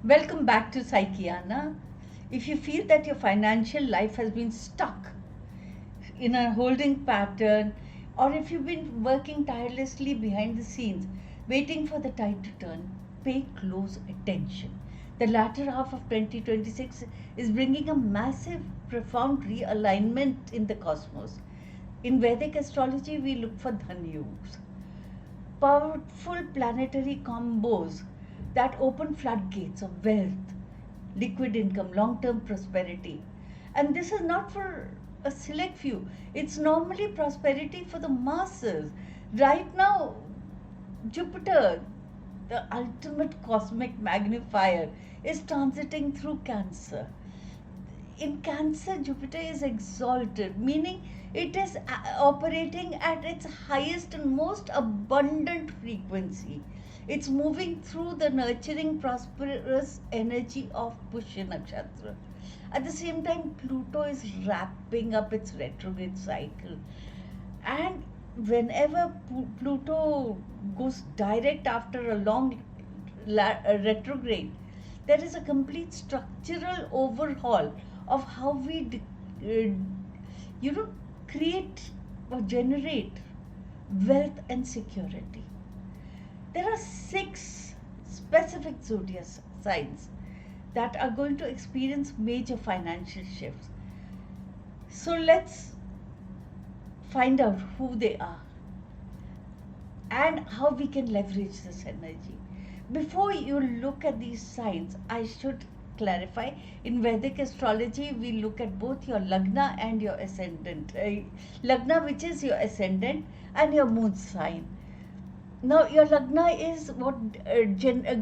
Welcome back to Psychiana. If you feel that your financial life has been stuck in a holding pattern, or if you've been working tirelessly behind the scenes, waiting for the tide to turn, pay close attention. The latter half of 2026 is bringing a massive, profound realignment in the cosmos. In Vedic astrology, we look for Dhanya Yogas, powerful planetary combos that open floodgates of wealth, liquid income, long term prosperity. And this is not for a select few, it's normally prosperity for the masses. Right now, Jupiter, the ultimate cosmic magnifier, is transiting through Cancer. In Cancer, Jupiter is exalted, meaning it is operating at its highest and most abundant frequency. It's moving through the nurturing, prosperous energy of Pushya Nakshatra. At the same time, Pluto is wrapping up its retrograde cycle. And whenever Pluto goes direct after a long retrograde, there is a complete structural overhaul of how we you know create or generate wealth and security. There are six specific zodiac signs that are going to experience major financial shifts. So let's find out who they are and how we can leverage this energy. Before you look at these signs, I should clarify, in Vedic astrology, we look at both your Lagna and your ascendant. Lagna, which is your ascendant, and your moon sign. Now, your Lagna is what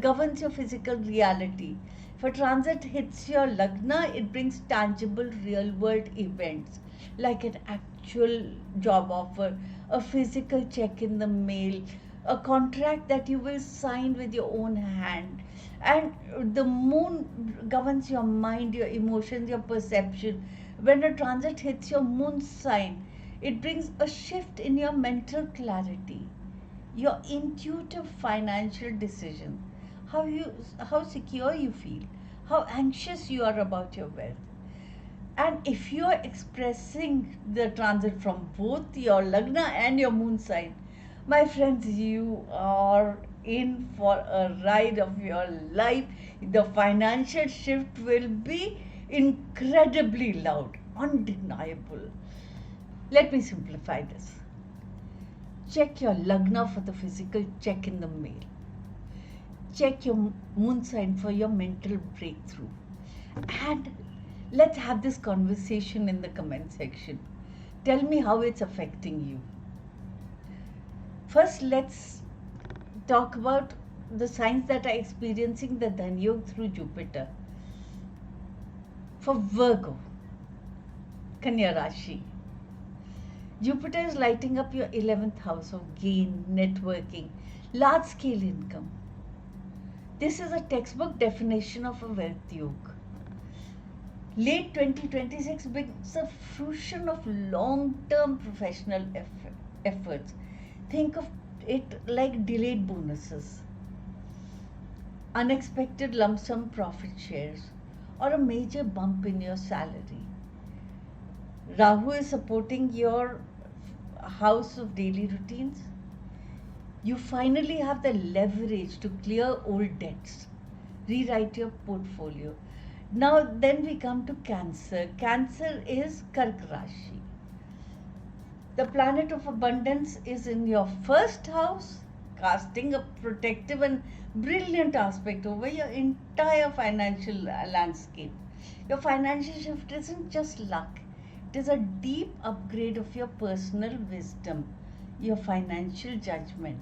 governs your physical reality. If a transit hits your Lagna, it brings tangible real world events like an actual job offer, a physical check in the mail, a contract that you will sign with your own hand. And the moon governs your mind, your emotions, your perception. When a transit hits your moon sign, it brings a shift in your mental clarity, your intuitive financial decision, how secure you feel, how anxious you are about your wealth. And if you are expressing the transit from both your Lagna and your moon sign, my friends, you are in for a ride of your life. The financial shift will be incredibly loud, undeniable. Let me simplify this. Check your Lagna for the physical check in the mail. Check your moon sign for your mental breakthrough. And let's have this conversation in the comment section. Tell me how it's affecting you. First, let's talk about the signs that are experiencing the Dhanya Yoga through Jupiter. For Virgo, Kanya Rashi, Jupiter is lighting up your 11th house of gain, networking, large scale income. This is a textbook definition of a wealth yoga. Late 2026 brings a fruition of long term professional efforts. Think of it like delayed bonuses, unexpected lump sum profit shares, or a major bump in your salary. Rahu is supporting your house of daily routines. You finally have the leverage to clear old debts, rewrite your portfolio. Now, then we come to Cancer. Cancer is Kark Rashi. The planet of abundance is in your first house, casting a protective and brilliant aspect over your entire financial landscape. Your financial shift isn't just luck, it is a deep upgrade of your personal wisdom, your financial judgment.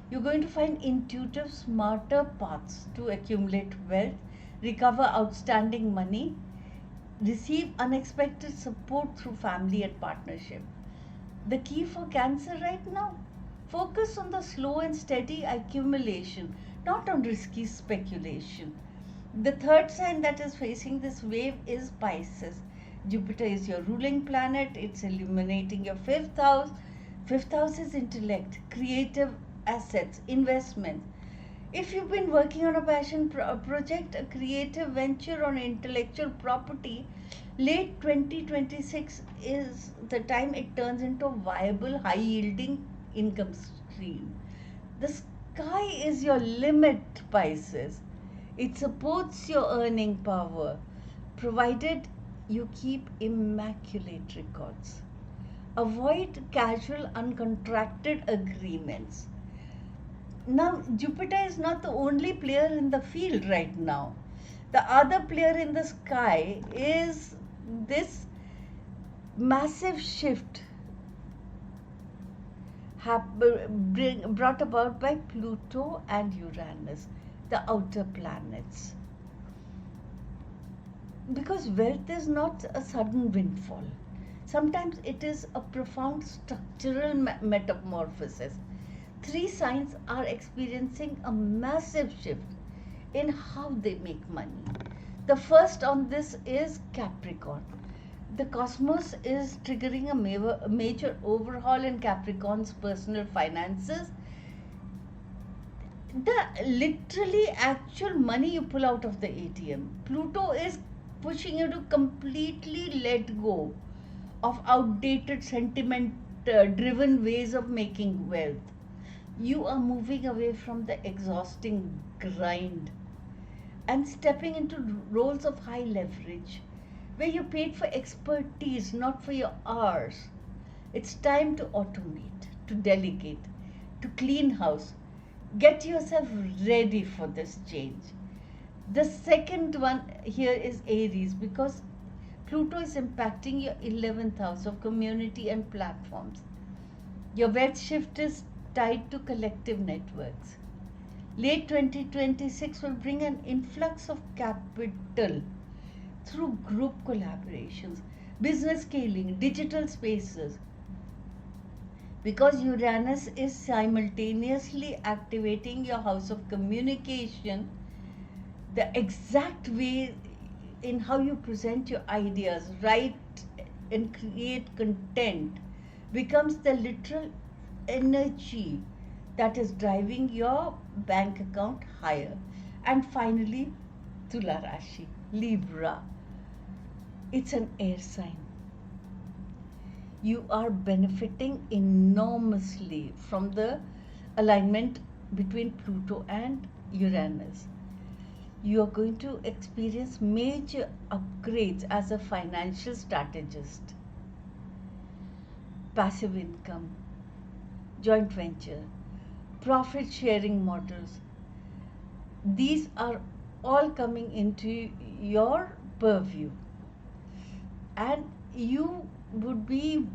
You're going to find intuitive, smarter paths to accumulate wealth, recover outstanding money, receive unexpected support through family and partnership. The key for Cancer right now, focus on the slow and steady accumulation, not on risky speculation. The third sign that is facing this wave is Pisces. Jupiter is your ruling planet, it's illuminating your fifth house. Fifth house is intellect, creative assets, investments. If you've been working on a passion project, a creative venture, on intellectual property, late 2026 is the time it turns into a viable, high yielding income stream. The sky is your limit, Pisces. It supports your earning power, provided you keep immaculate records. Avoid casual, uncontracted agreements. Now, Jupiter is not the only player in the field right now. The other player in the sky is this massive shift brought about by Pluto and Uranus, the outer planets. Because wealth is not a sudden windfall. Sometimes it is a profound structural metamorphosis. 3 signs are experiencing a massive shift in how they make money. The first on this is Capricorn. The cosmos is triggering a major overhaul in Capricorn's personal finances. The literally actual money you pull out of the ATM. Pluto is pushing you to completely let go of outdated sentiment driven ways of making wealth. You are moving away from the exhausting grind and stepping into roles of high leverage where you're paid for expertise, not for your hours. It's time to automate, to delegate, to clean house. Get yourself ready for this change. The second one here is Aries, because Pluto is impacting your 11th house of community and platforms. Your wealth shift is tied to collective networks. Late 2026 will bring an influx of capital through group collaborations, business scaling, digital spaces. Because Uranus is simultaneously activating your house of communication, the exact way in how you present your ideas, write and create content becomes the literal energy that is driving your bank account higher. And finally, Tula Rashi, Libra. It's an air sign. You are benefiting enormously from the alignment between Pluto and Uranus. You are going to experience major upgrades as a financial strategist. Passive income, joint venture, profit sharing models. These are all coming into your purview. And you would be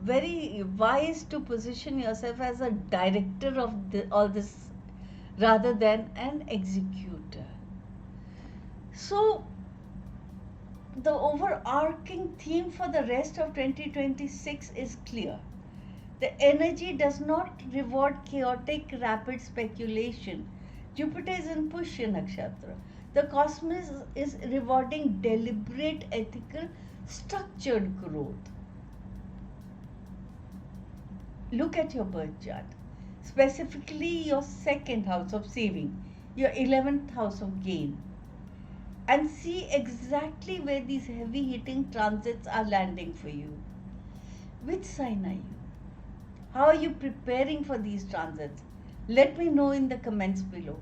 very wise to position yourself as a director of all this rather than an executor. So, the overarching theme for the rest of 2026 is clear. The energy does not reward chaotic, rapid speculation. Jupiter is in Pushya Nakshatra. The cosmos is rewarding deliberate, ethical, structured growth. Look at your birth chart, specifically your second house of saving, your 11th house of gain, and see exactly where these heavy hitting transits are landing for you. Which sign are you? How are you preparing for these transits? Let me know in the comments below.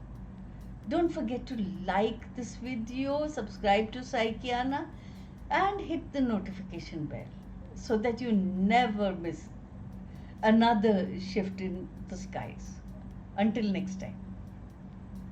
Don't forget to like this video, subscribe to Psychiana, and hit the notification bell so that you never miss another shift in the skies. Until next time.